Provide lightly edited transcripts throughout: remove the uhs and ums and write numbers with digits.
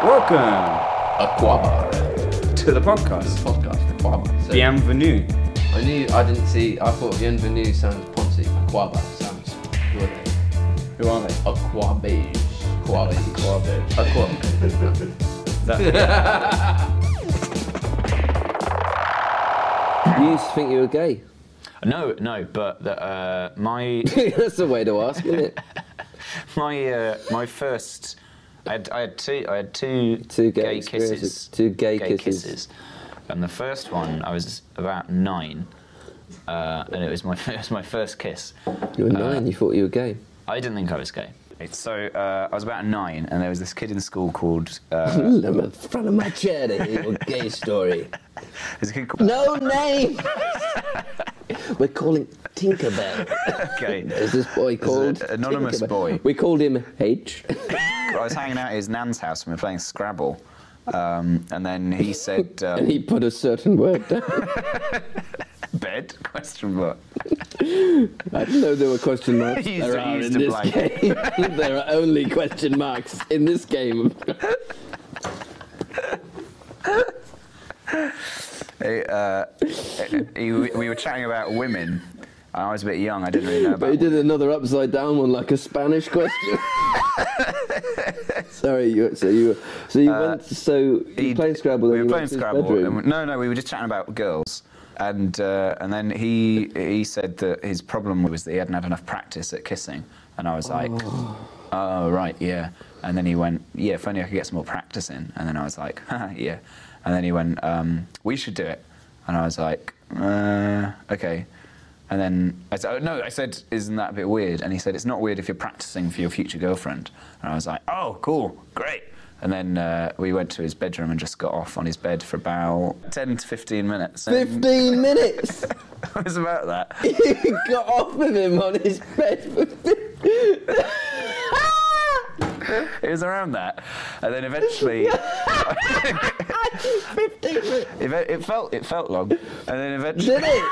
Welcome Aquaba. to the podcast. Aquaba. So Bienvenue. I thought bienvenue sounds poncy. Aquaba sounds good. Who are they? Aquabage. You used to think you were gay? No, but my That's the way to ask, isn't it? my first, I had two gay kisses. Two gay kisses. And the first one, I was about 9, and it was my first kiss. You were 9. You thought you were gay. I didn't think I was gay. So I was about 9, and there was this kid in school called. I'm in front of my chair to hear your gay story. There's a kid called. No name. We're calling Tinkerbell. Okay. There's this boy called an anonymous Tinkerbell. boy. We called him H. I was hanging out at his nan's house and we were playing Scrabble, and then he said. And he put a certain word down. Bed? Question mark. I didn't know there were question marks. He There are used in to this blank. game. There are only question marks in this game. We were chatting about women. I was a bit young. I didn't really know about. But he did another upside down one, like a Spanish question. Sorry, you playing Scrabble. We and were you playing went to his Scrabble. bedroom. No, we were just chatting about girls, and then he said that his problem was that he hadn't had enough practice at kissing, and I was like, oh right, yeah. And then he went, yeah, if only I could get some more practice in. And then I was like, yeah. And then he went, we should do it. And I was like, okay. And then I said, I said, isn't that a bit weird? And he said, it's not weird if you're practicing for your future girlfriend. And I was like, oh, cool, great. And then we went to his bedroom and just got off on his bed for about 10 to 15 minutes. 15 minutes? It was about that. You got off with him on his bed for 15 It was around that. And then eventually... 15 minutes. It felt long. And then eventually... Did it?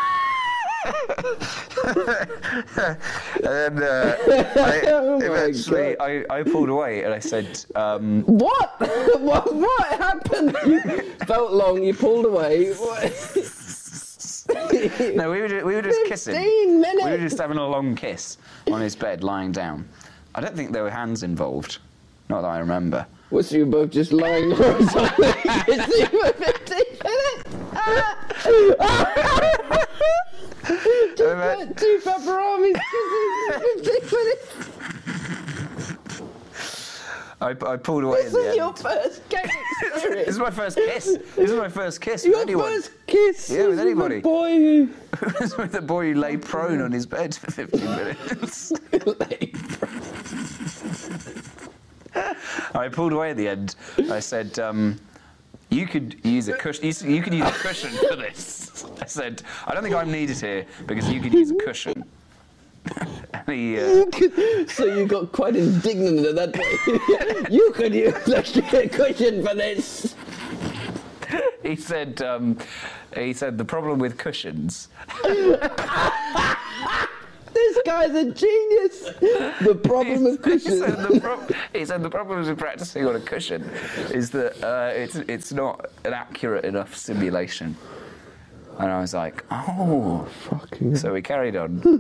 And then eventually I pulled away and I said, What? What happened? You felt long, you pulled away. no, we were just kissing. 15 minutes. We were just having a long kiss on his bed, lying down. I don't think there were hands involved. Not that I remember. Was you both just lying horizontally kissing for 15 minutes? Just like 2 pepperonis kissing for 15 minutes. I pulled away This at the is end. your first gay experience. This is my first kiss. This is my first kiss with Your anyone. first kiss. Yeah, with anybody. The boy who... It was with the boy who lay prone on his bed for 15 minutes. I pulled away at the end. I said, you could use a cushion. You could use a cushion for this. I said, I don't think I'm needed here because you could use a cushion. And he, So you got quite indignant at that point. You could use a cushion for this. he said the problem with cushions. This guy's a genius. The problem with cushions. He said the problem with practicing on a cushion is that it's not an accurate enough simulation. And I was like, oh. Fucking So we carried on. And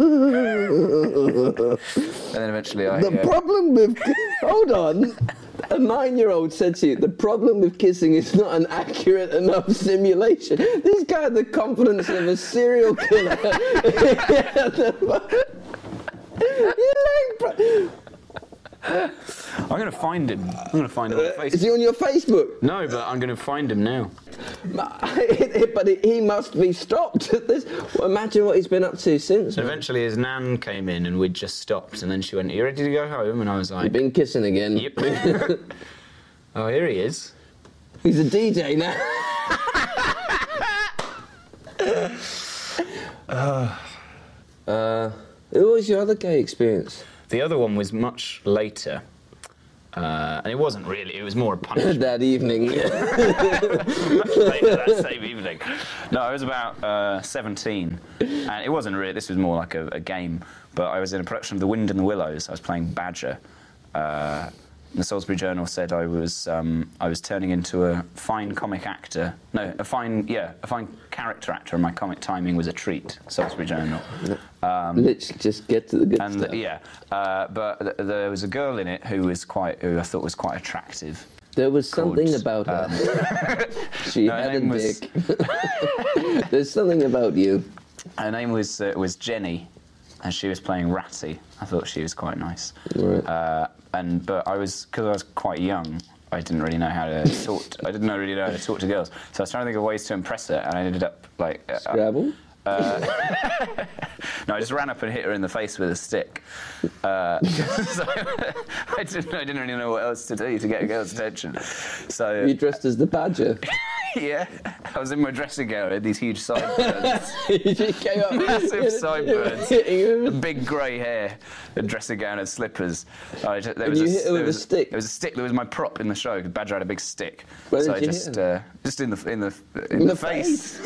then eventually The problem with... Hold on. A 9-year-old said to you, the problem with kissing is not an accurate enough simulation. This guy had the confidence of a serial killer. I'm going to find him. I'm going to find him on Facebook. Is he on your Facebook? No, but I'm going to find him now. But he must be stopped at this. Well, imagine what he's been up to since. And eventually his nan came in and we'd just stopped and then she went, are you ready to go home? And I was like... You've been kissing again. Yep. Oh, here he is. He's a DJ now. Who was your other gay experience? The other one was much later. And it wasn't really, it was more a punishment. That evening. Later that same evening. No, I was about 17, and it wasn't really, this was more like a game, but I was in a production of The Wind and the Willows. I was playing Badger, the Salisbury Journal said I was turning into a fine comic actor. No, a fine character actor, and my comic timing was a treat. Salisbury Journal. Literally, just get to the good stuff. But there was a girl in it who I thought was quite attractive. There was something about her. She had a dick. There's something about you. Her name was Jenny, and she was playing Ratty. I thought she was quite nice. Right. Because I was quite young, I didn't really know how to talk. I didn't really know how to talk to girls. So I was trying to think of ways to impress her, and I ended up like Scrabble. No, I just ran up and hit her in the face with a stick. So I didn't really know what else to do to get a girl's attention. So You dressed as the badger. yeah, I was in my dressing gown, I had these huge sideburns. You just came up, Massive sideburns, big grey hair, a dressing gown and slippers. You hit her with a stick? There was a stick. There was my prop in the show. Badger had a big stick. Where so did I you just hit him? just in the face.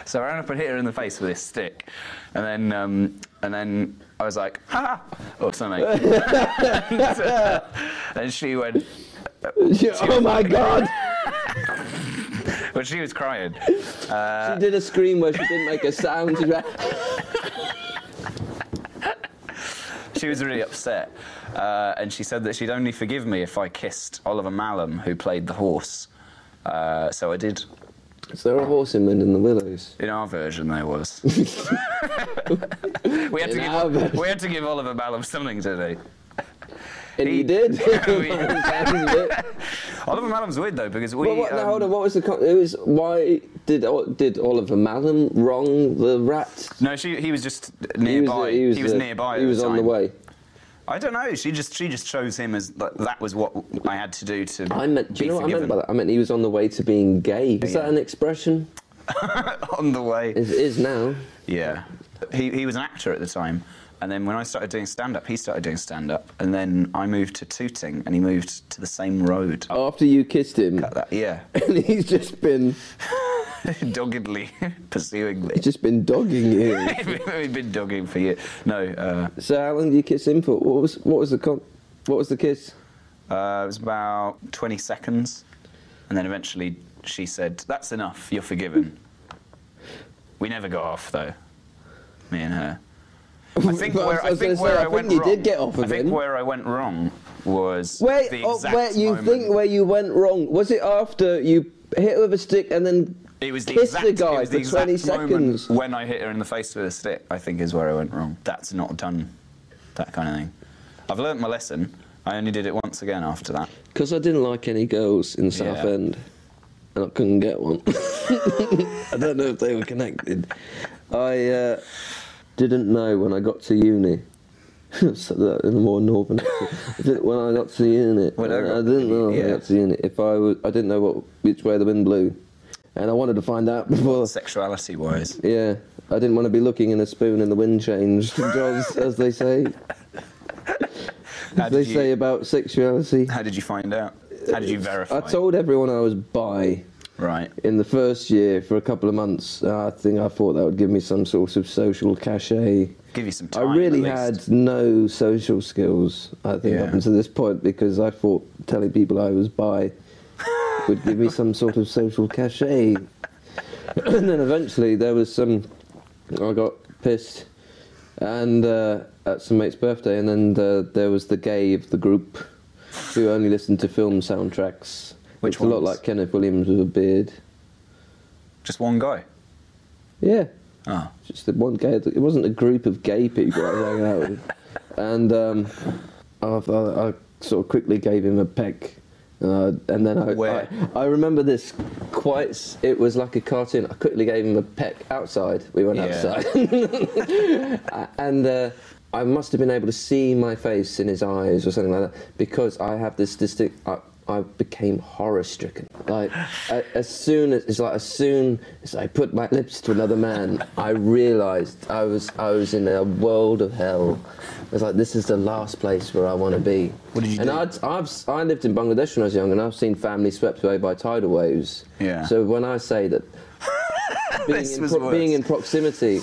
So I ran up and hit her in the face with this stick, and then I was like, "Ha!" or something, and she went. Oh my God! Well, she was crying. She did a scream where she didn't make a sound. She was really upset, and she said that she'd only forgive me if I kissed Oliver Mallam, who played the horse. So I did. Is there a horse in Wind in the Willows? In our version, there was. we had to give Oliver Mallam something to do. And you did. Oliver Mallam's weird though because we. Well, hold on. What was the? Why did Oliver Mallam wrong the rat? No, he was just nearby. He was nearby. He was on the way. I don't know. She just chose him as that was what I had to do to. Do you know what I meant by that? I meant he was on the way to being gay. Is that an expression? On the way. It is now. Yeah. He was an actor at the time. And then when I started doing stand-up, he started doing stand-up. And then I moved to Tooting, and he moved to the same road. After you kissed him? Cut that, yeah. And he's just been... doggedly pursuing me. He's just been dogging you. We've been dogging for years. No. So how long did you kiss him for? What was the kiss? It was about 20 seconds. And then eventually she said, "That's enough, you're forgiven." We never got off, though. Me and her. I think where I went wrong was the exact moment. Where you went wrong? Was it after you hit her with a stick and then kissed the guy for 20 seconds? When I hit her in the face with a stick, I think is where I went wrong. That's not done, that kind of thing. I've learnt my lesson. I only did it once again after that. Because I didn't like any girls in South End, and I couldn't get one. I don't know if they were connected. I didn't know when I got to uni. So that in a more northern accent. When I got to uni, I didn't know when I got to uni. I didn't know which way the wind blew, and I wanted to find out before. Sexuality-wise. Yeah, I didn't want to be looking in a spoon in the wind change, as they say. Say about sexuality. How did you find out? How did you verify? I told everyone I was bi. Right. In the first year for a couple of months. I thought that would give me some sort of social cachet. Give you some time. I really had no social skills, I think, up until this point, because I thought telling people I was bi would give me some sort of social cachet. And then eventually there was I got pissed and at some mate's birthday, and then there was the gay of the group who only listened to film soundtracks. Which ones? A lot like Kenneth Williams with a beard. Just one guy? Yeah. Oh. Just the one gay. It wasn't a group of gay people I was hanging out with. And I sort of quickly gave him a peck. And then I remember this quite. It was like a cartoon. I quickly gave him a peck outside. We went outside. And I must have been able to see my face in his eyes or something like that, because I have this distinct... I became horror-stricken. Like, as soon as I put my lips to another man, I realised I was in a world of hell. I was like, this is the last place where I want to be. What did you do? And I lived in Bangladesh when I was young, and I've seen families swept away by tidal waves. Yeah. So when I say that being in proximity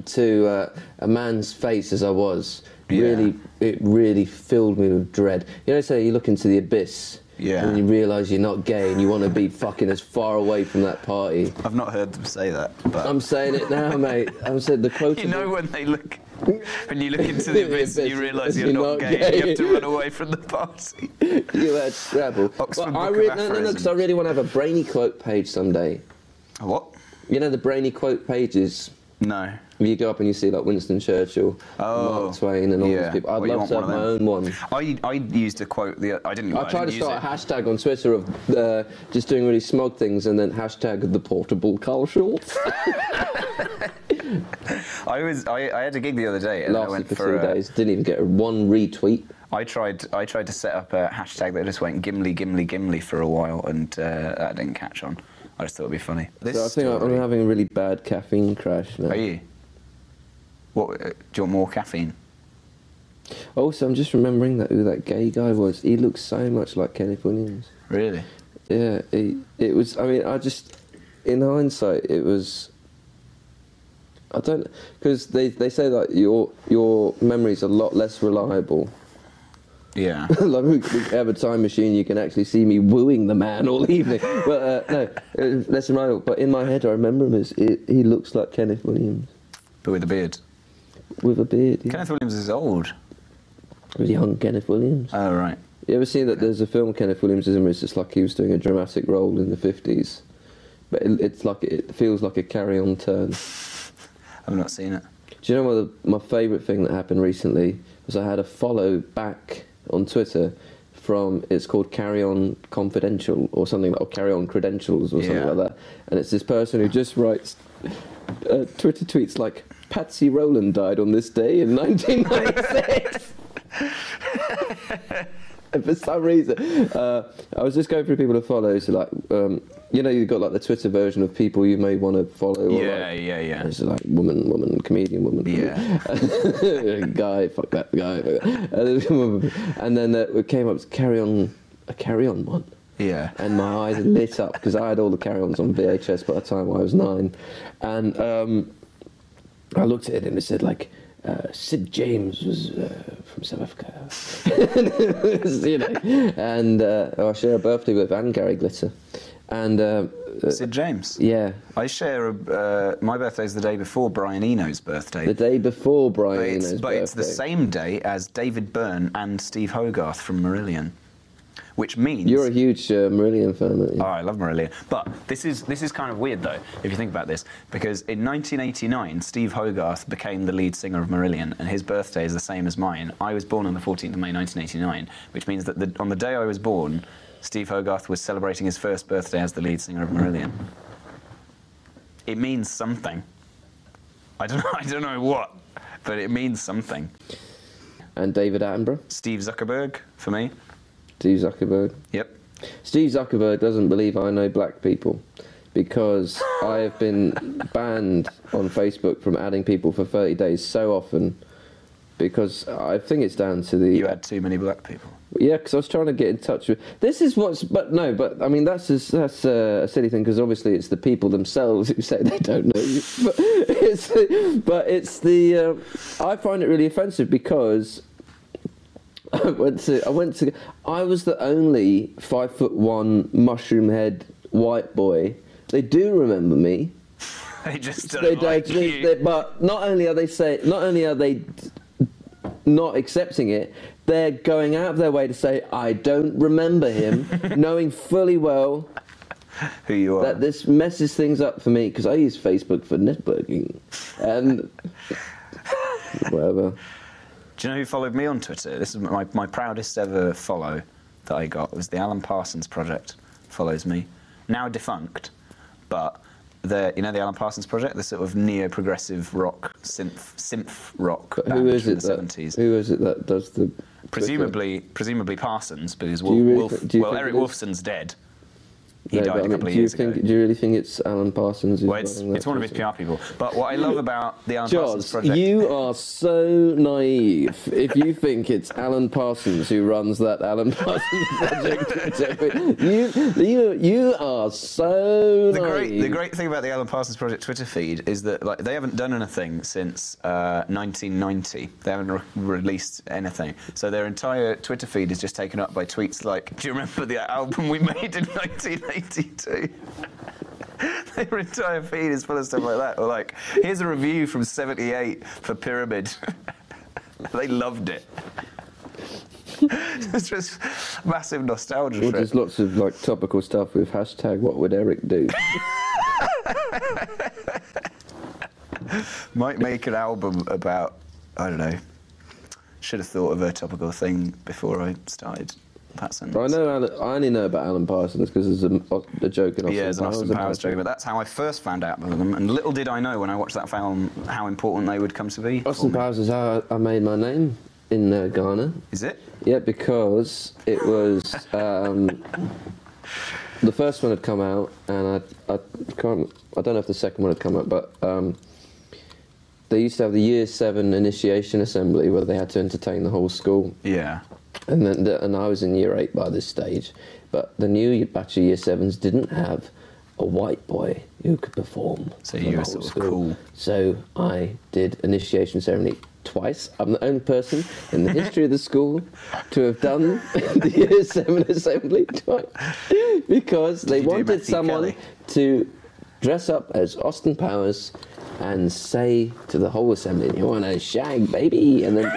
to a man's face as I was, it really filled me with dread. You know, say you look into the abyss, Yeah. and you realise you're not gay and you want to be fucking as far away from that party. I've not heard them say that, but I'm saying it now, mate. I'm saying the quote. you know when you look into the abyss and you realise you're not gay and you have to run away from the party. You had Scrabble. Oxford But Book of no, because I really want to have a brainy quote page someday. A what? You know the brainy quote pages? No. You go up and you see like Winston Churchill, Mark Twain, and all these people. I'd love to have my own one. I used a quote. I tried to start a hashtag on Twitter of just doing really smug things, and then hashtag the portable Karl Schultz. I had a gig the other day, and I went for 2 days. Didn't even get one retweet. I tried to set up a hashtag that just went Gimli, Gimli, Gimli for a while, and that didn't catch on. I just thought it'd be funny. So I think I'm having a really bad caffeine crash now. Are you? What? Do you want more caffeine? Also, I'm just remembering who that gay guy was. He looks so much like Kenneth Williams. Really? Yeah, it was. I mean, in hindsight, it was. I don't, because they say that your memory's a lot less reliable. Yeah. Like we have a time machine, you can actually see me wooing the man all evening. But no, less reliable. But in my head, I remember him as he looks like Kenneth Williams. But with a beard. With a beard. Yeah. Kenneth Williams is old. Young Kenneth Williams. Oh right. You ever seen that? There's a film Kenneth Williams is in, where it's just like he was doing a dramatic role in the 50s, but it feels like a Carry-On turn. I've not seen it. Do you know what my favourite thing that happened recently was? I had a follow back on Twitter from, it's called Carry On Confidential or something, or Carry On Credentials or something like that, and it's this person who just writes Twitter tweets like, Patsy Rowland died on this day in 1996. And for some reason, I was just going through people to follow, so like, you know, you've got like the Twitter version of people you may want to follow. Yeah. It's like woman, comedian, woman. Yeah. Guy, fuck that guy. And then it came up to a Carry-On one. Yeah. And my eyes lit up because I had all the Carry-Ons on VHS by the time I was 9, and I looked at it and it said like, Sid James was from South Africa, you know, and I share a birthday with Gary Glitter, and Sid James. Yeah, I share my birthday's the day before Brian Eno's birthday. The day before Brian Eno's birthday. But it's the same day as David Byrne and Steve Hogarth from Marillion. Which means... You're a huge Marillion fan, aren't you? Oh, I love Marillion. But this is kind of weird, though, if you think about this, because in 1989, Steve Hogarth became the lead singer of Marillion, and his birthday is the same as mine. I was born on the 14th of May, 1989, which means that on the day I was born, Steve Hogarth was celebrating his first birthday as the lead singer of Marillion. It means something. I don't know what, but it means something. And David Attenborough? Steve Zuckerberg, for me. Steve Zuckerberg. Yep. Steve Zuckerberg doesn't believe I know black people because I have been banned on Facebook from adding people for 30 days so often because I think it's down to the... You had too many black people. Yeah, because I was trying to get in touch with... This is what's... But I mean, that's a silly thing because obviously it's the people themselves who say they don't know you. I find it really offensive because... I was the only 5'1" mushroom head white boy. They do remember me. They just don't like you. But not only are they not accepting it, they're going out of their way to say I don't remember him, knowing fully well who you are. That this messes things up for me because I use Facebook for networking and whatever. Do you know who followed me on Twitter? This is my proudest ever follow that I got. It was the Alan Parsons Project follows me. Now defunct, but the Alan Parsons Project, the sort of neo-progressive rock, synth rock band from the 70s. Who is it that does the... Presumably Parsons, because Eric Wolfson's dead. He died a couple of years ago. Do you really think it's Alan Parsons who's Well, it's one of his PR people. But what I love about the Alan Parsons Jaws, project... you are so naive if you think it's Alan Parsons who runs that Alan Parsons project. You are so naive. The great thing about the Alan Parsons Project Twitter feed is that like they haven't done anything since 1990. They haven't released anything. So their entire Twitter feed is just taken up by tweets like, do you remember the album we made in 1982? Their entire feed is full of stuff like that. Or like, here's a review from 78 for Pyramid. They loved it. It's just massive nostalgia. Well, there's lots of like topical stuff with hashtag what would Eric do. Might make an album about, I don't know, should have thought of a topical thing before I started that sentence. I only know about Alan Parsons because there's a joke in Austin Powers. Yeah, there's an Austin Powers joke, but that's how I first found out about them, and little did I know when I watched that film how important they would come to be. Austin Powers is how I made my name in Ghana. Is it? Yeah, because it was... the first one had come out, and I don't know if the second one had come out, but they used to have the Year 7 initiation assembly where they had to entertain the whole school. Yeah. And I was in Year 8 by this stage, but the new batch of Year 7s didn't have a white boy who could perform. So you were sort of cool. So I did initiation ceremony twice. I'm the only person in the history of the school to have done the Year 7 assembly twice, because they wanted someone to dress up as Austin Powers and say to the whole assembly, "You want to shag, baby?" and then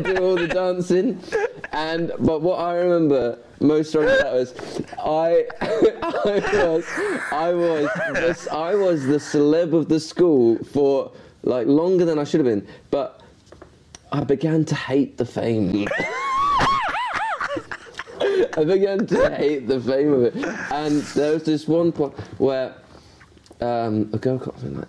do all the dancing. But what I remember most strongly about was I was the celeb of the school for like longer than I should have been, but I began to hate the fame. I began to hate the fame of it, and there was this one point where a girl,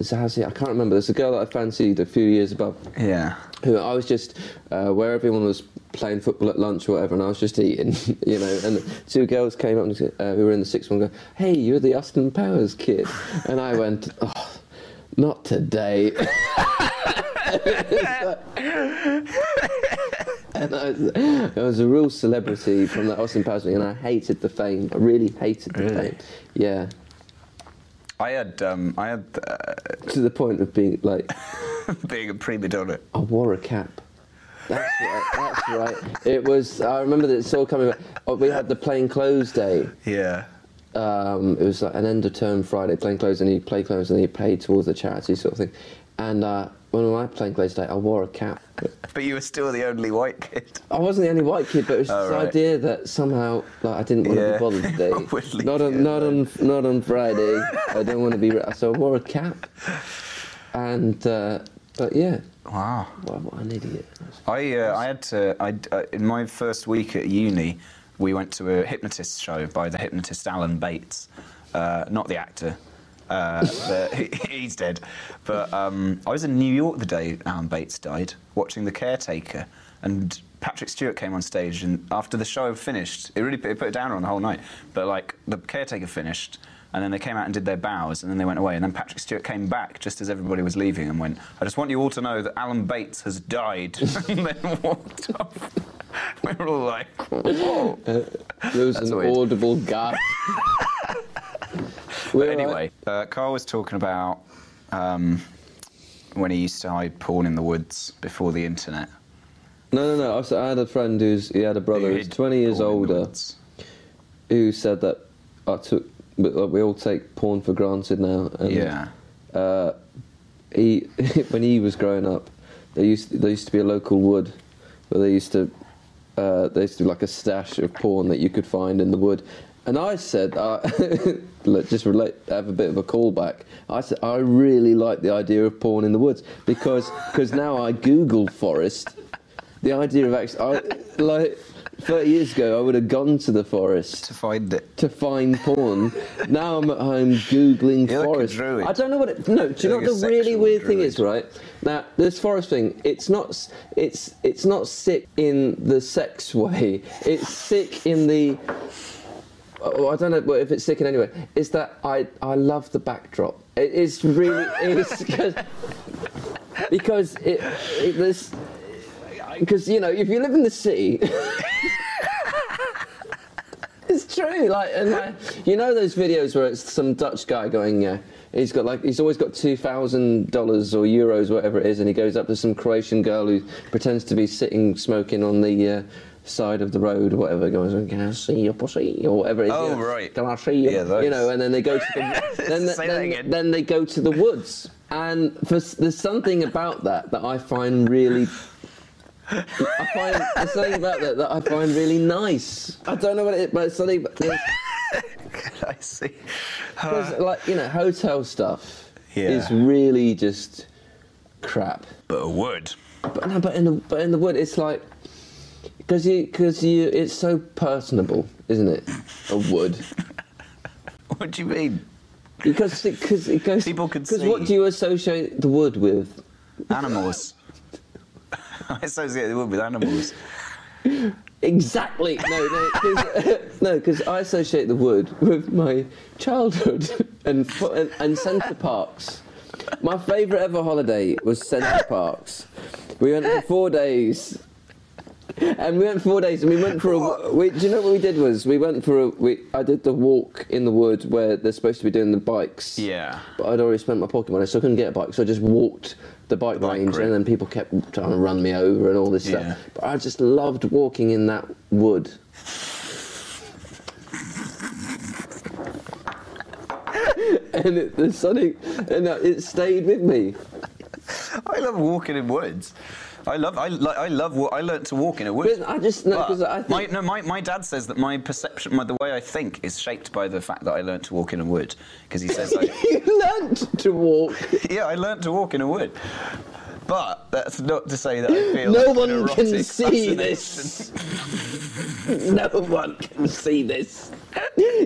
Zazie, I can't remember. There's a girl that I fancied a few years above. Yeah. Who I was just where everyone was playing football at lunch or whatever, and I was just eating, you know. And two girls came up and who were in the sixth one, go, "Hey, you're the Austin Powers kid," and I went, "Oh, not today." And I was a real celebrity from that Austin Powers thing, and I hated the fame. I really hated the fame. Yeah. I had to the point of being like being a prima donna. I wore a cap. That's right. That's right. It was. I remember that it's all coming back. Oh, we had the plain clothes day. Yeah. It was like an end of term Friday, plain clothes, and you play clothes, and you pay towards the charity sort of thing. And when I plain clothes day, I wore a cap. But you were still the only white kid. I wasn't the only white kid, but it was just the idea that somehow like I didn't want to be bothered today. Not on Friday. I don't want to be. So I wore a cap. And but yeah. Wow. What an idiot. I had to. In my first week at uni, we went to a hypnotist show by the hypnotist Alan Bates, not the actor. He's dead. But I was in New York the day Alan Bates died, watching The Caretaker, and Patrick Stewart came on stage, and after the show finished, it put a downer on the whole night. But like the Caretaker finished, and then they came out and did their bows, and then they went away, and then Patrick Stewart came back just as everybody was leaving and went, "I just want you all to know that Alan Bates has died," and then walked off. We were all like, "Whoa." There was an audible gasp. But anyway, Karl was talking about when he used to hide porn in the woods before the internet. No. I had a friend he had a brother who's 20 years older, who said that we all take porn for granted now. And, yeah. When he was growing up, there used to be a local wood where they used to do like a stash of porn that you could find in the wood. And I said, look, just have a bit of a callback. I said, I really like the idea of porn in the woods because now I Google forest. The idea of actually, like 30 years ago, I would have gone to the forest to find it, to find porn. Now I'm at home Googling forest. Like a druid. I don't know what it. No, do you know what the really weird thing is, right? Now this forest thing, it's not sick in the sex way. It's sick in the. I don't know if it's sticking anyway, is that I love the backdrop. It's really, because you know, if you live in the city, it's true. You know those videos where it's some Dutch guy going, he's always got $2,000 or euros, whatever it is, and he goes up to some Croatian girl who pretends to be sitting smoking on the side of the road or whatever, goes, "Can I see your pussy?" or whatever it is. Oh, right. "Can I see you?" Yeah, those. You know, and then they go to the then they go to the woods, and there's something about that I find really. There's something about that I find really nice. I don't know what it is, but it's something. I see. Because, like, you know, hotel stuff is really just crap. But a wood. But in the wood, it's like because it's so personable, isn't it? A wood. What do you mean? Because it goes. People could see. Because what do you associate the wood with? Animals. I associate the wood with animals. Exactly. No, because I associate the wood with my childhood and Centre Parks. My favourite ever holiday was Centre Parks. We went for 4 days. And we went 4 days, and we went for do you know what we did was I did the walk in the wood where they're supposed to be doing the bikes. Yeah. But I'd already spent my pocket money, so I couldn't get a bike, so I just walked the bike range, and then people kept trying to run me over and all this stuff. But I just loved walking in that wood. And it stayed with me. I love walking in woods. I learnt to walk in a wood. But I just know because I think my dad says that my perception, the way I think, is shaped by the fact that I learnt to walk in a wood. Because he says you learnt to walk. Yeah, I learnt to walk in a wood. But that's not to say that I feel no like one can see this. No one can see this.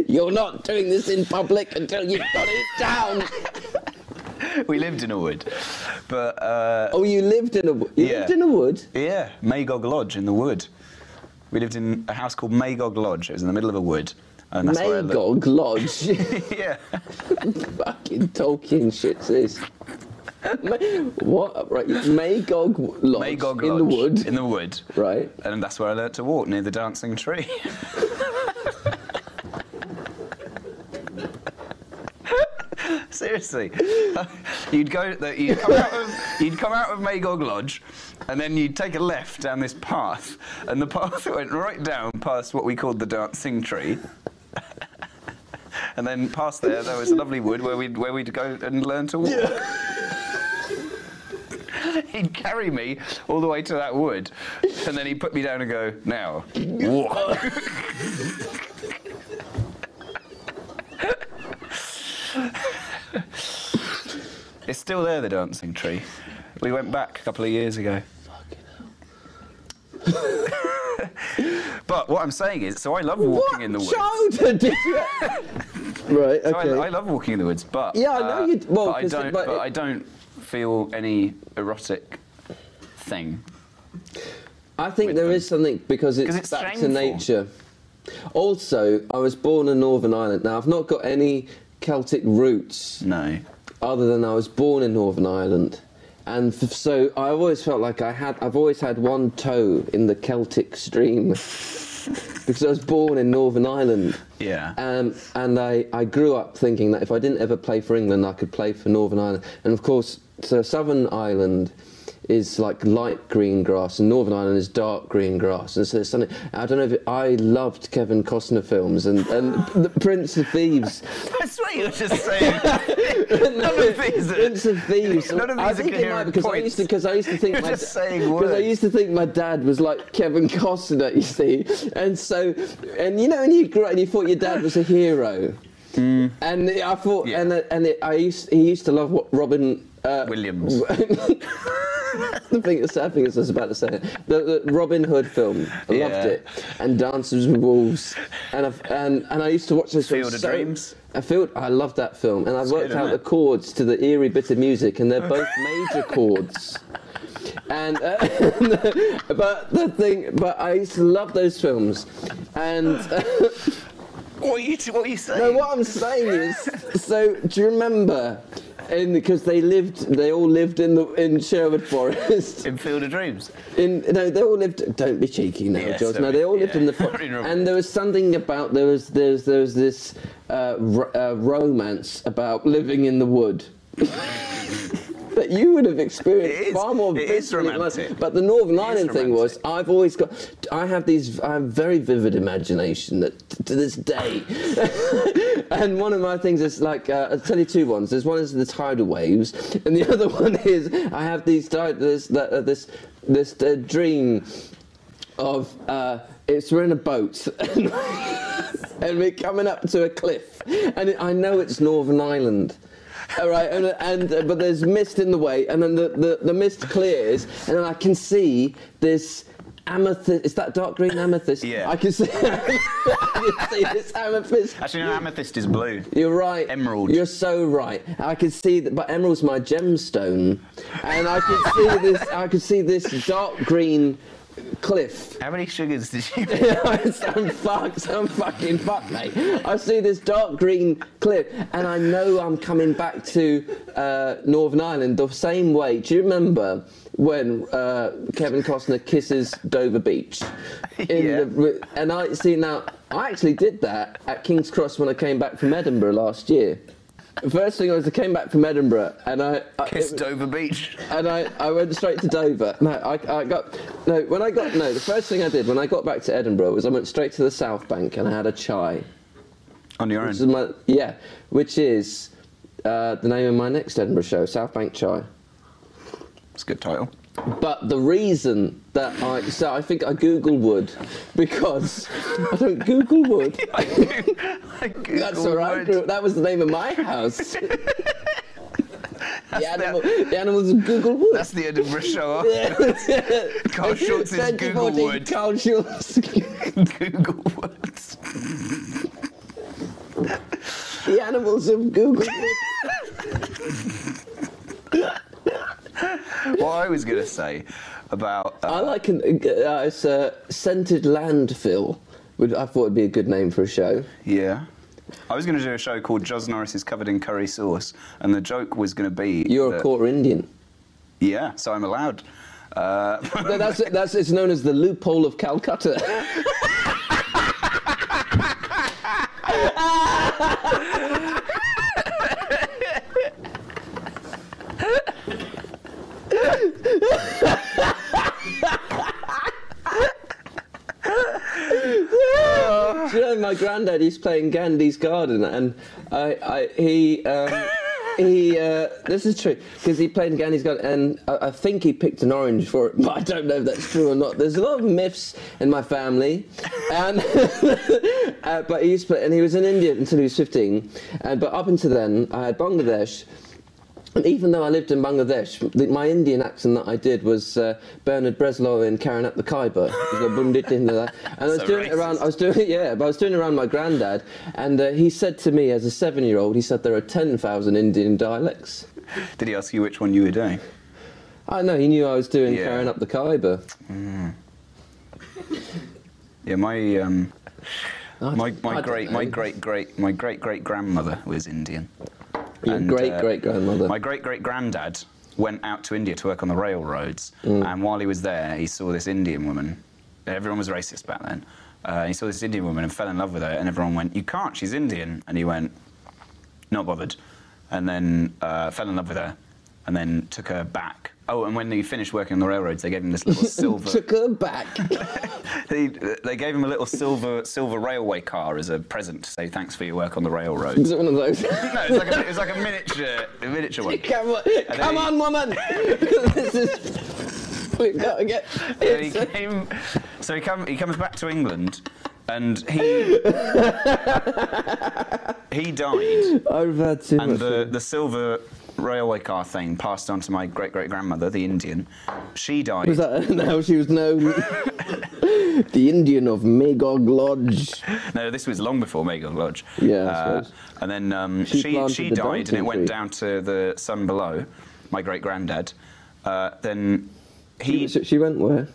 You're not doing this in public until you've got it down. We lived in a wood, but... you lived in a wood? You lived in a wood? Yeah, Magog Lodge in the wood. We lived in a house called Magog Lodge. It was in the middle of a wood. And that's Magog Lodge? Yeah. Fucking Tolkien shit, this. What? Right, Magog Lodge Magog in Lodge, the wood? In the wood. Right. And that's where I learnt to walk, near the dancing tree. Seriously, you'd come out of Magog Lodge, and then you'd take a left down this path, and the path went right down past what we called the dancing tree, and then past there was a lovely wood where we'd go and learn to walk. Yeah. He'd carry me all the way to that wood, and then he'd put me down and go, "Now, walk." It's still there, the dancing tree. We went back a couple of years ago. Fucking hell. But what I'm saying is, so I love walking in the woods. Childhood did you? Right, okay. So I love walking in the woods, but yeah, I know you. Well, but I don't feel any erotic thing. I think there is something because it's back to nature. Also, I was born in Northern Ireland. Now, I've not got any Celtic roots. No. Other than I was born in Northern Ireland, and so I always felt like I've always had one toe in the Celtic stream because I was born in Northern Ireland. Yeah. And I grew up thinking that if I didn't ever play for England, I could play for Northern Ireland. And of course, so Southern Ireland is like light green grass, and Northern Ireland is dark green grass. And so there's something, I don't know if I loved Kevin Costner films and the Prince of Thieves. I swear you were just saying none of these. Prince of Thieves. None of these I think it might because I used to think You're just saying words. Because I used to think my dad was like Kevin Costner, you see, and you know, when you grew up and you thought your dad was a hero. Mm. And I thought, he used to love what Robin Williams. The sad thing is I was about to say it. The Robin Hood film. I loved it. And Dances with Wolves. And I used to watch this Field of Dreams. I loved that film. And I worked out the chords to the eerie bit of music, and they're both major chords. And but I used to love those films. And What are you saying? No, what I'm saying is, so do you remember? Because they all lived in Sherwood Forest. In Field of Dreams. No, they all lived. Don't be cheeky now, Yeah, George. sorry, No, they all lived in the yeah. forest. And there was something about there was this romance about living in the wood. That you would have experienced far more romantic. But the Northern Ireland thing was, I have very vivid imagination that to this day. And one of my things is like, I'll tell you two ones. There's one is the tidal waves, and the other one is I have this dream of we're in a boat and we're coming up to a cliff, and I know it's Northern Ireland. All right, but there's mist in the way, and then the mist clears, and then I can see this amethyst. Is that dark green amethyst? Yeah. I can see this amethyst. Actually, no, amethyst is blue. You're right. Emerald. You're so right. I can see that, but emerald's my gemstone, and I can see this. I can see this dark green cliff. How many sugars did you I'm fucking fucked, mate. I see this dark green cliff, and I know I'm coming back to Northern Ireland the same way. Do you remember when Kevin Costner kisses Dover Beach? And I see now, I actually did that at King's Cross when I came back from Edinburgh last year. The first thing was I came back from Edinburgh and I kissed Dover Beach, and I went straight to Dover. The first thing I did when I got back to Edinburgh was I went straight to the South Bank and I had a chai. On your own? Which is the name of my next Edinburgh show, South Bank Chai. It's a good title. But the reason that I think I Google wood because I don't Google wood. I Google That's all right. wood. That was the name of my house. The animals of Google wood. That's the Edinburgh show. Karl Schultz is 2014 Google wood. Karl Schultz. Google wood. The animals of Google wood. What I was going to say about... I like it's a scented landfill. I thought it'd be a good name for a show. Yeah. I was going to do a show called Jos Norris is Covered in Curry Sauce, and the joke was going to be... You're a quarter Indian. Yeah, so I'm allowed. It's known as the loophole of Calcutta. Do you know, my granddad, he's playing Gandhi's Garden, and this is true, because he played in Gandhi's Garden, and I think he picked an orange for it, but I don't know if that's true or not. There's a lot of myths in my family, and but he used to play, and he was in India until he was 15, but up until then, I had Bangladesh. And even though I lived in Bangladesh, my Indian accent that I did was Bernard Breslau in Carrying Up the Khyber. And I was doing it around. I was doing it around my granddad, and he said to me as a 7-year-old, he said there are 10,000 Indian dialects. Did he ask you which one you were doing? I know, he knew I was doing Carrying Up the Khyber. Mm. Yeah, my great grandmother was Indian. Your great-great-grandmother. My great-great-granddad went out to India to work on the railroads, and while he was there, he saw this Indian woman. Everyone was racist back then. He saw this Indian woman and fell in love with her, and everyone went, "You can't, she's Indian." And he went, "Not bothered." And then fell in love with her, and then took her back. Oh, and when he finished working on the railroads, they gave him this little silver... Took her back? They gave him a little silver railway car as a present to say thanks for your work on the railroads. Was it one of those? No, it was like a miniature one. Come on, woman! This is... We've got to get... He comes back to England, and he died. I've had too much. And the silver railway car thing passed on to my great-great-grandmother, the Indian. She died. Was that how she was known? The Indian of Magog Lodge. No, this was long before Magog Lodge. Yeah, I suppose. And then she died, and it went down to the son below, my great-granddad. Then he... She went where?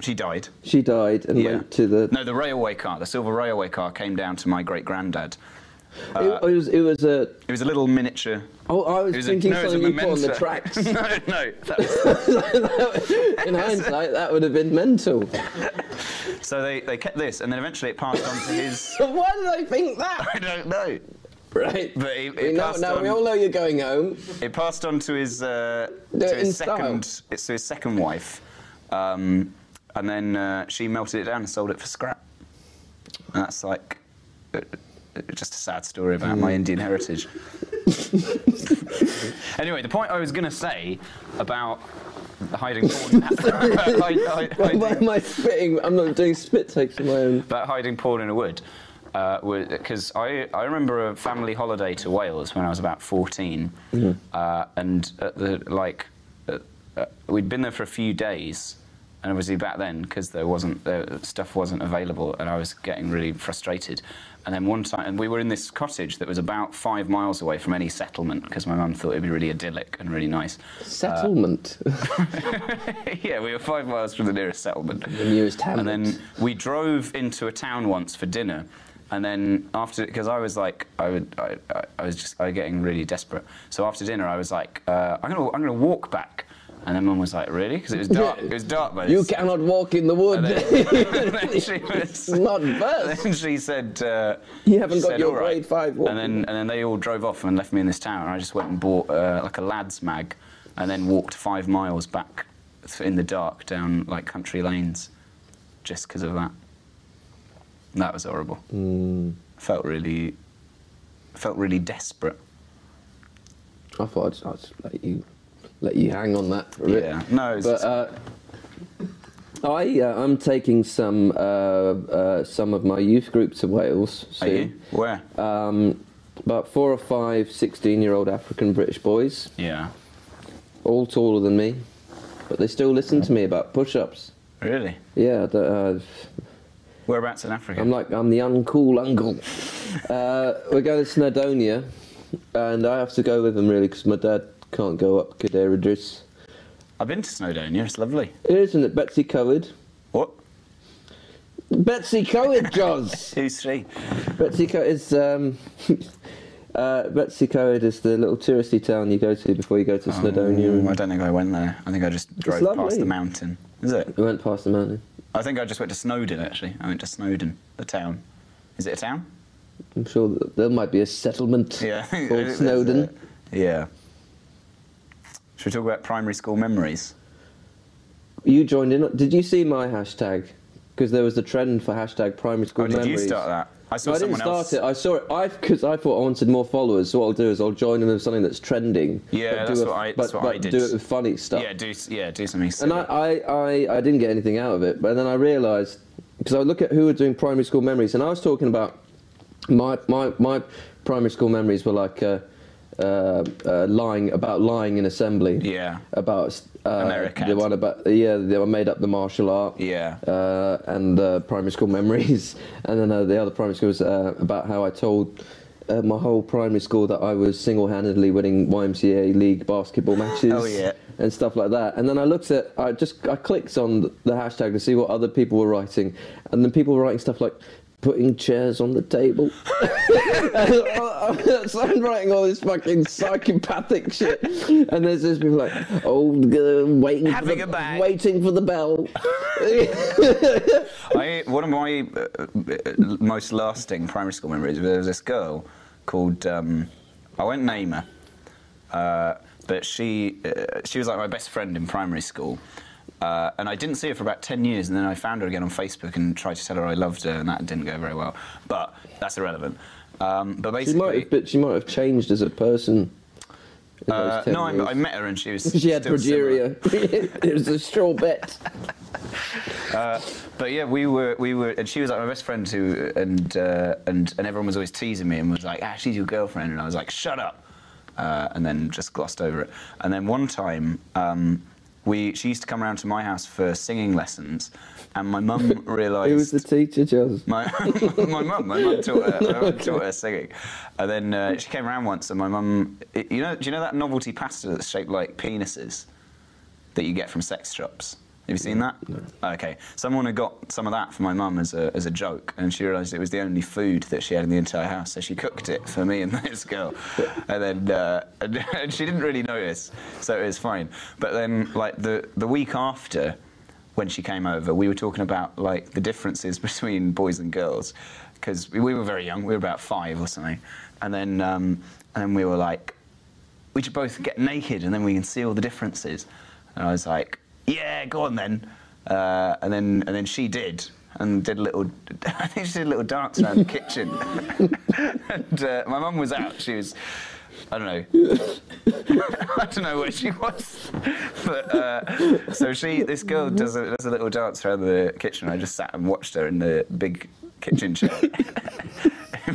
She died. She died and went to the... No, the railway car, the silver railway car came down to my great-granddad. It was a... It was a little miniature... Oh, I was thinking something you put on the tracks. No. That was, in hindsight, that would have been mental. So they kept this, and then eventually it passed on to his... Why did I think that? I don't know. Right. But we all know you're going home. It passed on to his second wife, and then she melted it down and sold it for scrap. And that's like just a sad story about my Indian heritage. Anyway, the point I was going to say about hiding porn. Why am I spitting? I'm not doing spit takes of my own. About hiding porn in a wood. Because I remember a family holiday to Wales when I was about 14, and we'd been there for a few days, and obviously back then, because stuff wasn't available, and I was getting really frustrated. And then one time, and we were in this cottage that was about 5 miles away from any settlement, because my mum thought it'd be really idyllic and really nice. Settlement? Yeah, we were 5 miles from the nearest settlement. The nearest hamlet. And then we drove into a town once for dinner. And then after, because I was like, I was getting really desperate. So after dinner, I was like, I'm gonna walk back. And then Mum was like, really? Because it was dark. It was dark. But you cannot walk in the wood. And then she was not first. Then she said, you haven't got your grade 5 walking. And then they all drove off and left me in this town. And I just went and bought like a lad's mag, and then walked 5 miles back in the dark down like country lanes, just because of that. That was horrible. Felt really desperate. I thought I'd just let you hang on that for a bit. Yeah, no. But I'm taking some of my youth group to Wales soon. Are you? Where? About 4 or 5 16-year-old African-British boys. Yeah. All taller than me, but they still listen to me about push-ups. Really? Yeah. Whereabouts in Africa? I'm the uncool uncle. We're going to Snowdonia, and I have to go with them really because my dad can't go up Kildare Idris. I've been to Snowdonia. It's lovely. It is, isn't it? Betsy Coed. What? Betsy Coed, Joz. Who's she? Betsy Coed is Betsy Coed is the little touristy town you go to before you go to Snowdonia. I don't think I went there. I think I just drove past the mountain. Is it? We went past the mountain. I think I just went to Snowdon, actually. I went to Snowdon, the town. Is it a town? I'm sure that there might be a settlement called Snowdon. Yeah. Should we talk about primary school memories? You joined in. Did you see my hashtag? Because there was the trend for hashtag primary school memories. Did you start that? I didn't start it. I saw it. Because I thought I wanted more followers. So what I'll do is I'll join in with something that's trending. Yeah, that's what I did. Do it with funny stuff. Yeah, do something silly. And I didn't get anything out of it. But then I realised, because I look at who were doing primary school memories, and I was talking about my primary school memories were like lying in assembly. Yeah. About America. The one about they made up the martial art. Yeah. And primary school memories, and then the other primary school was about how I told my whole primary school that I was single-handedly winning YMCA league basketball matches. Oh yeah. And stuff like that. And then I clicked on the hashtag to see what other people were writing, and then people were writing stuff like putting chairs on the table. So I'm writing all this fucking psychopathic shit, and there's this people like, waiting for the bell. One of my most lasting primary school memories, there was this girl called, I won't name her, but she was like my best friend in primary school. And I didn't see her for about 10 years, and then I found her again on Facebook and tried to tell her I loved her, and that didn't go very well. But that's irrelevant. But basically, she might have changed as a person. No, I met her and she was. She had progeria. It was a straw bet. But yeah, we were, and she was like my best friend too, and everyone was always teasing me and was like, she's your girlfriend, and I was like, shut up, and then just glossed over it. And then one time. She used to come around to my house for singing lessons, and my mum realised... Who was the teacher, Joz? My mum. My mum taught her singing. And then she came around once, and my mum... Do you know that novelty pasta that's shaped like penises that you get from sex shops? Have you seen that? No. Okay. Someone had got some of that for my mum as a joke, and she realised it was the only food that she had in the entire house, so she cooked it for me and this girl. And then and she didn't really notice, so it was fine. But then, like, the week after, when she came over, we were talking about, like, the differences between boys and girls, because we were very young. We were about 5 or something. And then we were like, we should both get naked, and then we can see all the differences. And I was like, yeah, go on then. And then she did, and did a little. I think she did a little dance around the kitchen. And my mum was out. She was, I don't know. I don't know where she was. But so this girl does a little dance around the kitchen. I just sat and watched her in the big kitchen chair.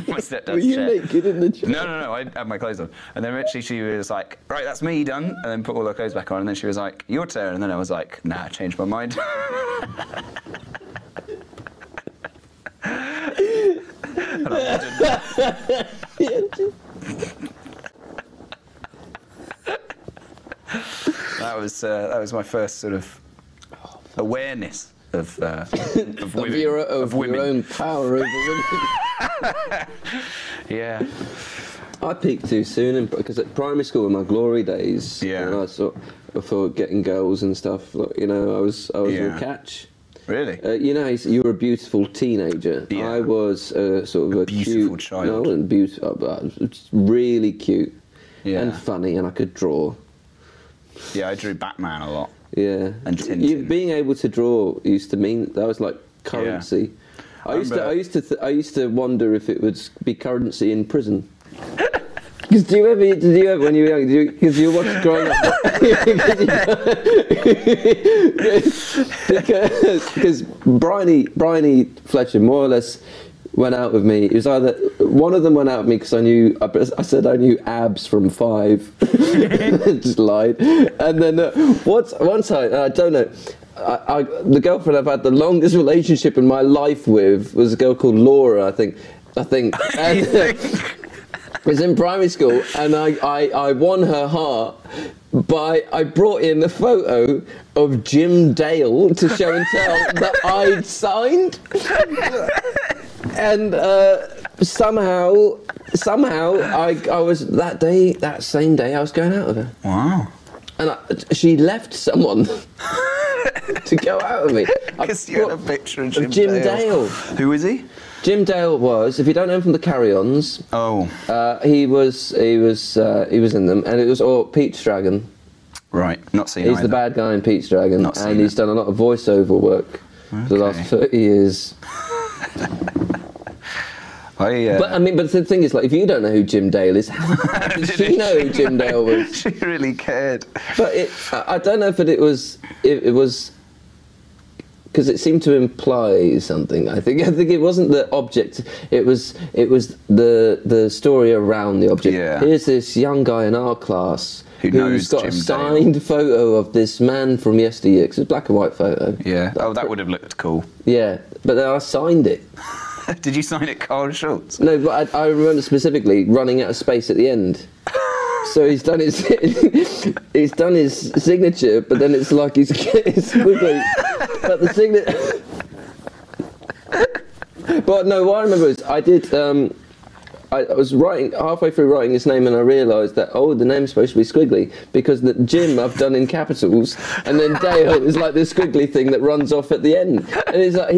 My stepdad's Were you chair. naked in the chair? No, I had my clothes on. And then eventually she was like, right, that's me done, and then put all her clothes back on, and then she was like, your turn, and then I was like, nah, I changed my mind. And I that was my first sort of awareness of women. Of women. your own power over women. Yeah. I peaked too soon, because at primary school in my glory days, Yeah. I for getting girls and stuff, you know, I was Yeah. a catch. Really? You know, you were a beautiful teenager. Yeah. I was sort of a Beautiful cute, child. No, I wasn't beautiful, but I was really cute Yeah. and funny, and I could draw. Yeah, I drew Batman a lot. Yeah, And Tintin. being able to draw used to mean that was like currency. I I used to wonder if it would be currency in prison. Because did you ever when you were young? Because you watched growing up. because Bryony Fletcher more or less went out with me. It was either one of them went out with me because I said I knew abs from 5. Just lied. And then once I don't know. The girlfriend I've had the longest relationship in my life with was a girl called Laura, I think. And, it was in primary school, and I won her heart I brought in a photo of Jim Dale to show and tell that I'd signed. And somehow I was that same day I was going out with her. Wow. And she left someone to go out with me. Because you had a picture of Jim Dale. Who is he? Jim Dale was, if you don't know him from the Carry-Ons, he was in them, and it was Pete's Dragon. Right, not seen He's either. the bad guy in Pete's Dragon, Not seen and he's it. done a lot of voiceover work for the last 30 years. But the thing is, like, if you don't know who Jim Dale is, how did she know who Jim Dale was? She really cared. But I don't know if it was because it seemed to imply something. I think it wasn't the object. It was the story around the object. Yeah. Here's this young guy in our class who's got Jim a signed photo of this man from yesteryear. 'Cause it's a black and white photo. Yeah. That would have looked cool. Yeah, but then I signed it. Did you sign it, Karl Schultz? No, but I remember specifically running out of space at the end. So he's done his signature, but then it's like it's squiggly. But the signature. But no, what I remember is I did. I was halfway through writing his name, and I realised that the name's supposed to be squiggly because the Jim I've done in capitals, and then Dale is like this squiggly thing that runs off at the end, and it's like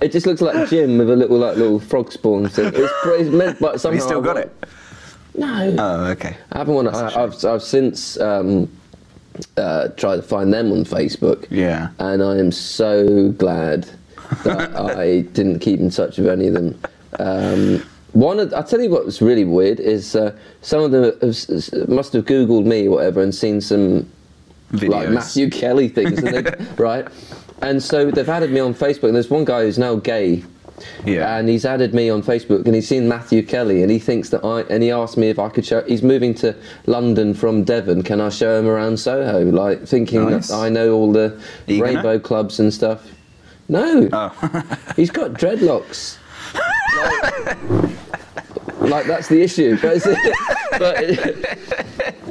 it just looks like Jim with a little frog spawn thing. It's meant, but somehow Have you still got it? No. Oh, okay. I haven't won. I've since tried to find them on Facebook. Yeah. And I am so glad that I didn't keep in touch with any of them. I'll tell you what was really weird is some of them must have Googled me or whatever and seen some Videos. like Matthew Kelly things, right? And so they've added me on Facebook, and there's one guy who's now gay. Yeah. And he's added me on Facebook, and he's seen Matthew Kelly, and he thinks that he asked me if I could show. He's moving to London from Devon. Can I show him around Soho? Like thinking Nice. that I know all the rainbow clubs and stuff. No. Oh. He's got dreadlocks. like that's the issue. But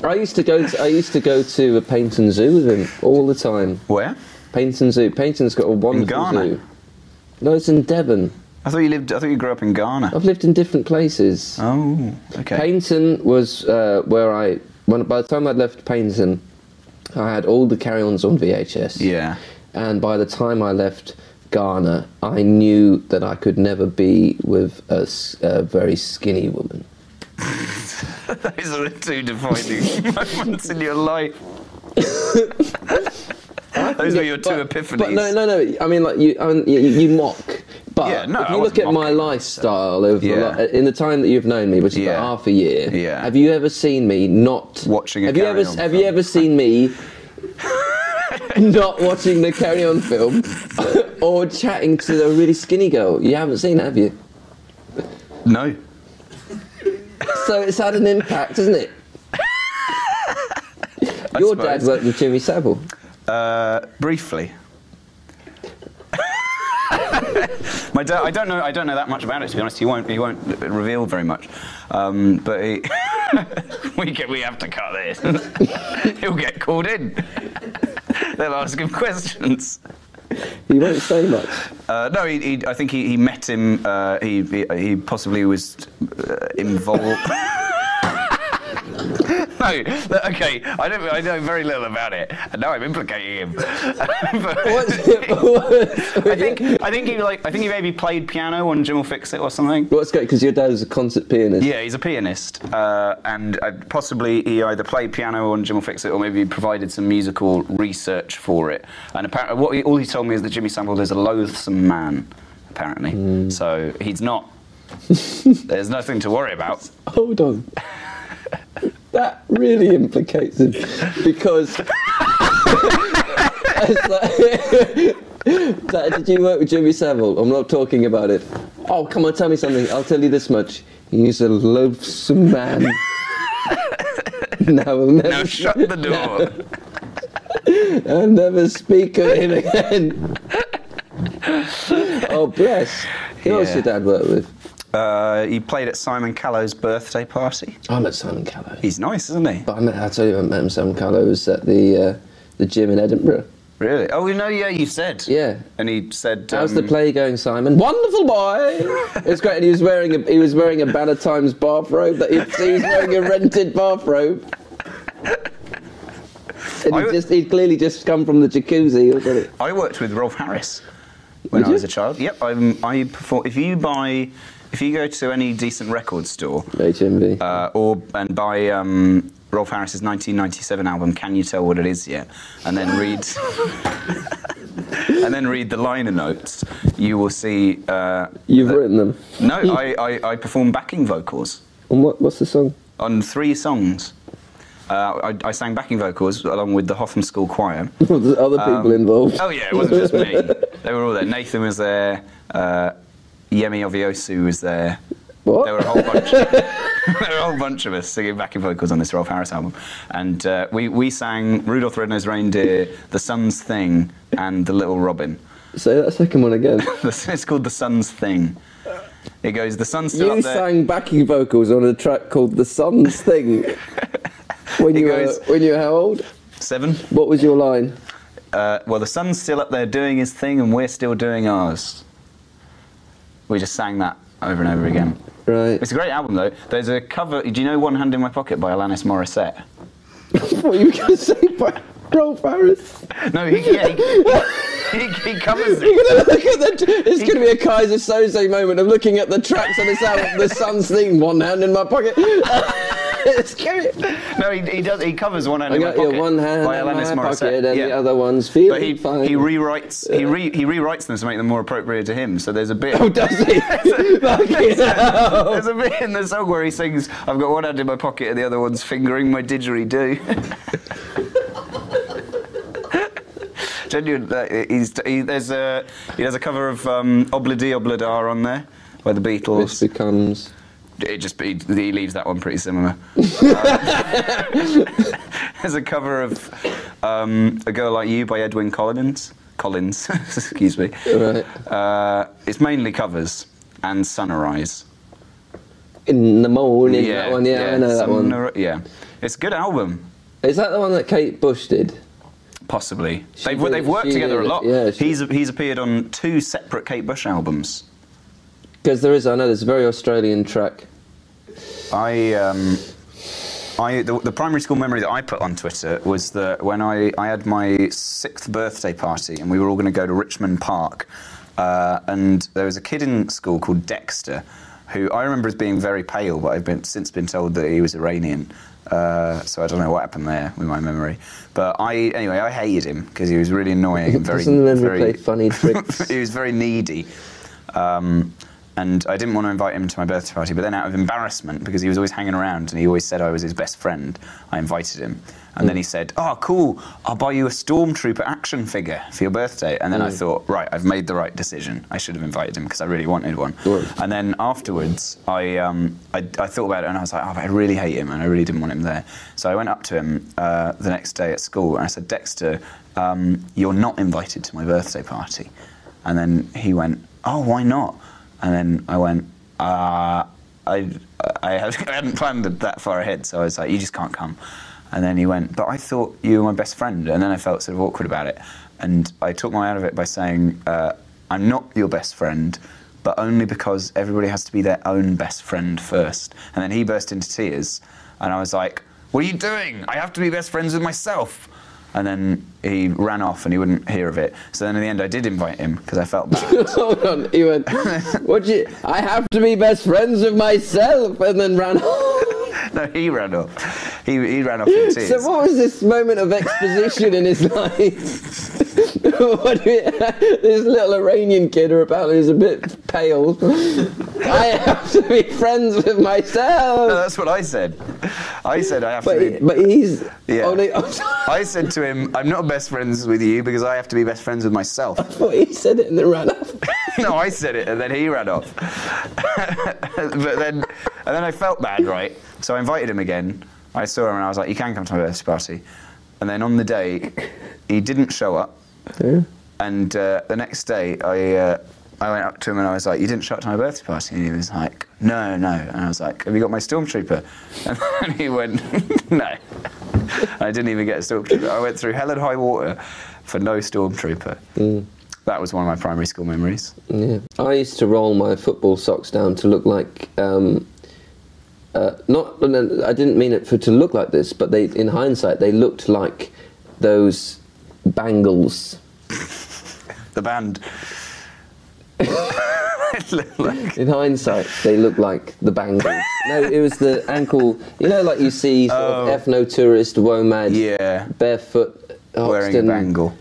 I used to go to a Paignton Zoo with him all the time. Where? Paignton Zoo. Paignton's got a wonderful zoo. No, it's in Devon. I thought you grew up in Ghana. I've lived in different places. Oh, okay. Paignton was where by the time I'd left Paignton, I had all the Carry-Ons on VHS. Yeah. And by the time I left Ghana, I knew that I could never be with a very skinny woman. Those are the two defining moments in your life. Those were your two epiphanies. But no. I mean, like you mock. But yeah, no, if you look at my lifestyle in the time that you've known me, which is about half a year, have you ever seen me not watching a Carry-On film? Have you ever seen me not watching the Carry-On film or chatting to a really skinny girl? You haven't seen it, have you? No. So it's had an impact, hasn't it? Your dad worked with Jimmy Savile. Briefly. My dad, I don't know that much about it, to be honest. He won't reveal very much. But he, we have to cut this. He'll get called in. They'll ask him questions. He won't say much. No, I think he met him. He possibly was involved. No, okay. I know very little about it, and now I'm implicating him. I think he maybe played piano on Jim Will Fix It or something. Well, it's great because your dad is a concert pianist. Yeah, he's a pianist, and possibly he either played piano on Jim Will Fix It or maybe provided some musical research for it. And apparently, all he told me is that Jimmy Savile is a loathsome man. Apparently, so he's not. There's nothing to worry about. Hold on. That really implicates him because did you work with Jimmy Savile? I'm not talking about it. Oh, come on, tell me something. I'll tell you this much. He's a loathsome man. Now shut the door. I'll never speak of him again. Oh, bless. Who else your dad worked with? He played at Simon Callow's birthday party. I met Simon Callow. He's nice, isn't he? But I tell you, I met him. Simon Callow was at the gym in Edinburgh. Really? Oh, no, yeah, you said. Yeah. And he said... How's the play going, Simon? Wonderful boy! It's great, and he was wearing a Banner Times bathrobe. He was wearing a rented bathrobe. And he'd clearly just come from the jacuzzi or something. I worked with Rolf Harris when I was a child. Yep, I perform. If you go to any decent record store, HMV, and buy Rolf Harris's 1997 album, Can You Tell What It Is Yet? And then read the liner notes, you will see. You've written them. No, I perform backing vocals. On what's the song? On 3 songs. I sang backing vocals along with the Hotham School Choir. Well, there's other people involved. Oh yeah, it wasn't just me. They were all there. Nathan was there. Yemi Oviosu was there. What? There were a whole bunch of us singing backing vocals on this Rolf Harris album, and we sang Rudolph the Red-Nosed Reindeer, The Sun's Thing, and The Little Robin. Say that second one again. It's called The Sun's Thing. It goes, the sun's still up there. You sang backing vocals on a track called The Sun's Thing. When you were how old? 7. What was your line? Well, the sun's still up there doing his thing, and we're still doing ours. We just sang that over and over again. Right. It's a great album, though. There's a cover. Do you know One Hand in My Pocket by Alanis Morissette? What you were going to say by Rolf Harris? No, he covers it. It's going to be a Kaiser Soze moment of looking at the tracks on this album. The Sun's Thing, One Hand in My Pocket. It's scary. No, he does. He covers One Hand in My Pocket. One hand by Alanis in my Morissette. pocket, and the other one's feeling fine. He rewrites them to make them more appropriate to him. So there's a bit. Oh, does he? There's a bit in the song where he sings, "I've got one hand in my pocket and the other one's fingering my didgeridoo." Genuine. He does a cover of "Obladi Oblada" on there by the Beatles. Which becomes. He leaves that one pretty similar. There's a cover of "A Girl Like You" by Edwin Collins, excuse me. Right. It's mainly covers and Sunrise. in the morning. That one, I know that one. Yeah, it's a good album. Is that the one that Kate Bush did? Possibly. They've worked together a lot. Yeah, he's appeared on 2 separate Kate Bush albums. Because I know there's a very Australian track. The primary school memory that I put on Twitter was that when I had my 6th birthday party and we were all going to go to Richmond Park, and there was a kid in school called Dexter, who I remember as being very pale, but I've since been told that he was Iranian. So I don't know what happened there with my memory. But I hated him because he was really annoying and very play funny tricks. He was very needy. And I didn't want to invite him to my birthday party, but then out of embarrassment, because he was always hanging around and he always said I was his best friend, I invited him. And then he said, "Oh, cool, I'll buy you a Stormtrooper action figure for your birthday." And then I thought, right, I've made the right decision. I should have invited him because I really wanted one. And then afterwards, I thought about it and I was like, oh, I really hate him and I really didn't want him there. So I went up to him the next day at school and I said, "Dexter, you're not invited to my birthday party." And then he went, "Oh, why not?" And then I went, I hadn't planned it that far ahead, so I was like, "You just can't come." And then he went, "But I thought you were my best friend." And then I felt sort of awkward about it. And I took my way out of it by saying, "I'm not your best friend, but only because everybody has to be their own best friend first." And then he burst into tears. And I was like, "What are you doing? I have to be best friends with myself." And then he ran off and he wouldn't hear of it. So then in the end I did invite him because I felt bad. Hold on, he went, I have to be best friends with myself, and then ran off. No, he ran off. He ran off in tears. So what was this moment of exposition in his life? This little Iranian kid, or apparently is a bit pale. I have to be friends with myself. No, that's what I said. I said I have to be... But he's... Yeah. I said to him, "I'm not best friends with you because I have to be best friends with myself." I thought he said it and then ran off. No, I said it and then he ran off. And then I felt bad, right? So I invited him again. I saw him and I was like, "You can come to my birthday party." And then on the day, he didn't show up. Yeah. And the next day, I went up to him and I was like, "You didn't show up to my birthday party?" And he was like, No. And I was like, "Have you got my Stormtrooper?" And then he went, "No." I didn't even get a Stormtrooper. I went through hell and high water for no Stormtrooper. That was one of my primary school memories. Yeah. I used to roll my football socks down to look like... I didn't mean it to look like this, but in hindsight, they looked like those bangles. The band. In hindsight, they look like the bangles. No, it was the ankle. You know, like you see sort of ethno tourist WOMAD, barefoot, wearing a bangle.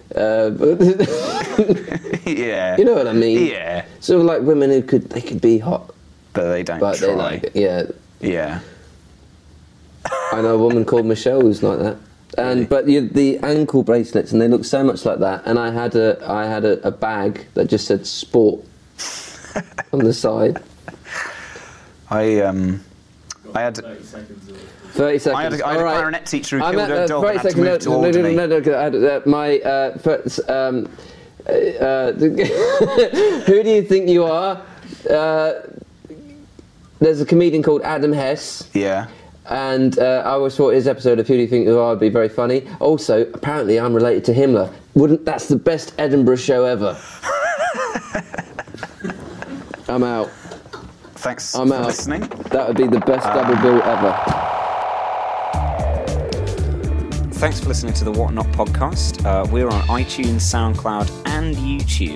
Yeah. You know what I mean? Yeah. Sort of like women who could be hot, but they don't but try. They like it. Yeah. Yeah. I know a woman called Michelle who's like that. And but the ankle bracelets, and they look so much like that. And I had a bag that just said "sport" on the side. I had 30 seconds. I had a clarinet teacher who killed her dog and had to move to Alderney. Who do you think you are? There's a comedian called Adam Hess. Yeah. And I always thought his episode of Who Do You Think You Are would be very funny. Also, apparently I'm related to Himmler. That's the best Edinburgh show ever. I'm out. Thanks for listening. That would be the best double bill ever. Thanks for listening to the What Not podcast. We're on iTunes, SoundCloud and YouTube.